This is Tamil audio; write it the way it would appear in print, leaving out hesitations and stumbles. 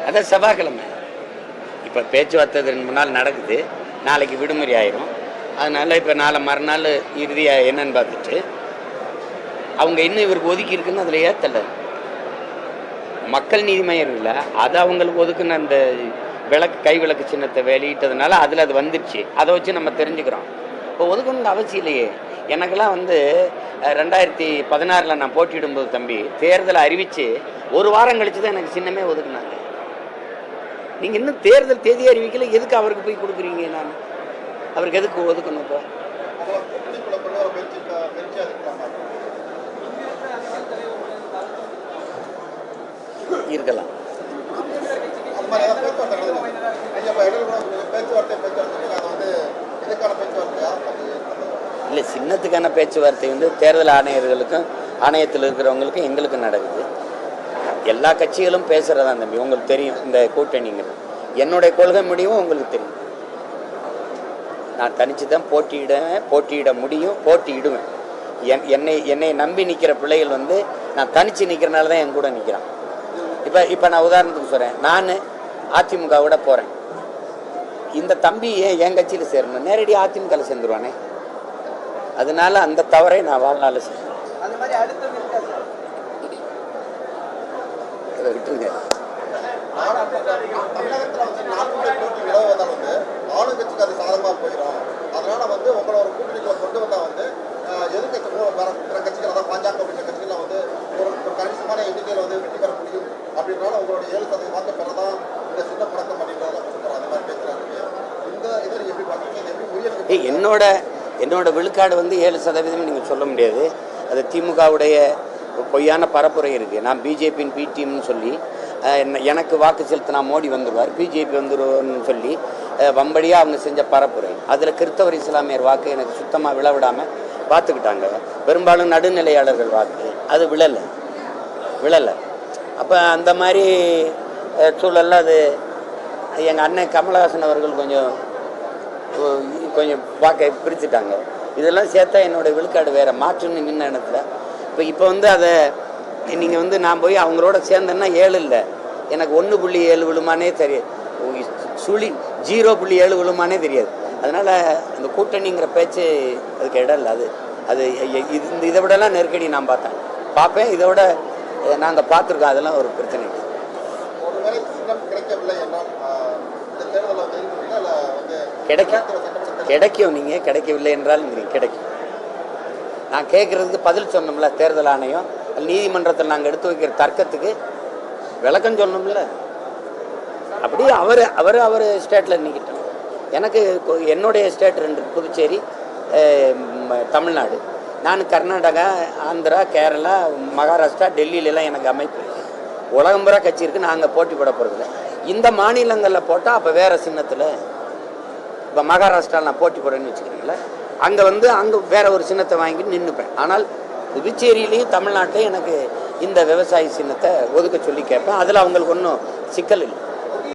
அதான் செவ்வாய்க்கிழமை இப்போ பேச்சுவார்த்தை 2 நாள் நடக்குது. நாளைக்கு விடுமுறை ஆயிரும். அதனால் இப்போ நாளை மறுநாள் இறுதியாக என்னன்னு பார்த்துட்டு அவங்க இன்னும் இவருக்கு ஒதுக்கி இருக்குன்னு அதில் ஏற்றலை. மக்கள் நீதி மையம் இல்லை, அது அவங்களுக்கு ஒதுக்குன்னு அந்த கை விளக்கு சின்னத்தை வெளியிட்டதுனால அதில் அது வந்துடுச்சு. அதை வச்சு நம்ம தெரிஞ்சுக்கிறோம். இப்போ ஒதுக்கணுன்ற அவசியம் இல்லையே. எனக்கெல்லாம் 2016 நான் போட்டியிடும்போது தம்பி தேர்தலை அறிவித்து 1 வாரம் கழிச்சு தான் எனக்கு சின்னமே ஒதுக்குனாங்க. நீங்கள் இன்னும் தேர்தல் தேதி அறிவிக்கல, எதுக்கு அவருக்கு போய் கொடுக்குறீங்க? நான் அவருக்கு எதுக்கு ஒதுக்கணும்? இப்போ இருக்கலாம். இல்லை, சின்னத்துக்கான பேச்சுவார்த்தை தேர்தல் ஆணையர்களுக்கும் ஆணையத்தில் இருக்கிறவங்களுக்கும் எங்களுக்கும் நடக்குது. எல்லா கட்சிகளும் பேசுகிறதா தம்பி, உங்களுக்கு தெரியும். இந்த கூட்டணிங்கிறது என்னுடைய கொள்கை முடிவும் உங்களுக்கு தெரியும். நான் தனித்து தான் போட்டியிட முடியும், போட்டியிடுவேன். என்னை நம்பி நிற்கிற பிள்ளைகள் நான் தனித்து நிற்கிறனால தான் என் கூட நிற்கிறான். இப்போ நான் உதாரணத்துக்கு சொல்கிறேன், நான் அதிமுகவோட போகிறேன். இந்த தம்பி என் கட்சியில் சேரணும், நேரடி அதிமுகவில் சேர்ந்துருவானே. அதனால அந்த தவறை நான் வாழ்நாள் செய்வேன். விட்டுருங்க. என்னோட விழுக்காடு 7% நீங்கள் சொல்ல முடியாது. அது திமுகவுடைய பொய்யான பரப்புரை இருக்குது. நான் பிஜேபியின் பி டீம்னு சொல்லி எனக்கு வாக்கு செலுத்தினா மோடி வந்துடுவார், பிஜேபி வந்துடுவார்னு சொல்லி வம்படியாக அவங்க செஞ்ச பரப்புரை. அதில் கிறிஸ்தவர் இஸ்லாமியர் வாக்கு எனக்கு சுத்தமாக விழவிடாமல் பார்த்துக்கிட்டாங்க. பெரும்பாலும் நடுநிலையாளர்கள் வாக்கு அது விழலை. அப்போ அந்த மாதிரி சூழலில் அது எங்கள் அண்ணன் கமலஹாசன் அவர்கள் கொஞ்சம் வாக்கை பிரிச்சுட்டாங்க. இதெல்லாம் சேர்த்தா என்னோடய விழுக்காடு வேறு மாற்றுன்னு நின்ன இடத்துல. இப்போ அதை நீங்கள் நான் போய் அவங்களோட சேர்ந்தேன்னா 7 இல்லை, எனக்கு 1.7 விழுமானே தெரியாது, 0.7 விழுமானே தெரியாது. அதனால் அந்த கூட்டணிங்கிற பேச்சு அதுக்கு இடம் இல்லை. அது இதை விடலாம் நெருக்கடி நான் பார்ப்பேன். இதை விட நாங்கள் பார்த்துருக்கோம். அதெல்லாம் ஒரு பிரச்சனை கிடைக்கும். நீங்கள் கிடைக்கவில்லை என்றால் கிடைக்கும். நான் கேட்குறதுக்கு பதில் சொன்னோம்ல, தேர்தல் ஆணையம் நீதிமன்றத்தில் நாங்கள் எடுத்து வைக்கிற தர்க்கத்துக்கு விளக்கம் சொன்னோம்ல. அப்படியே அவர் ஸ்டேட்டில் நிற்கிட்டோம். எனக்கு என்னுடைய ஸ்டேட் 2, புதுச்சேரி, தமிழ்நாடு. நான் கர்நாடகா, ஆந்திரா, கேரளா, மகாராஷ்டிரா, டெல்லியிலலாம் எனக்கு அமைப்பு உலகம் பூரா கட்சி இருக்குது. நாங்கள் போட்டி போட போகிறதில்ல. இந்த மாநிலங்களில் போட்டால் அப்போ வேறு சின்னத்தில், இப்போ மகாராஷ்டிராவில் நான் போட்டி போடுறேன்னு வச்சுக்கிறீங்களா, அங்கே வேற ஒரு சின்னத்தை வாங்கிட்டு நின்றுப்பேன். ஆனால் புதுச்சேரியிலையும் தமிழ்நாட்டிலையும் எனக்கு இந்த விவசாய சின்னத்தை ஒதுக்க சொல்லி கேட்பேன். அதில் அவங்களுக்கு ஒன்றும் சிக்கல் இல்லை.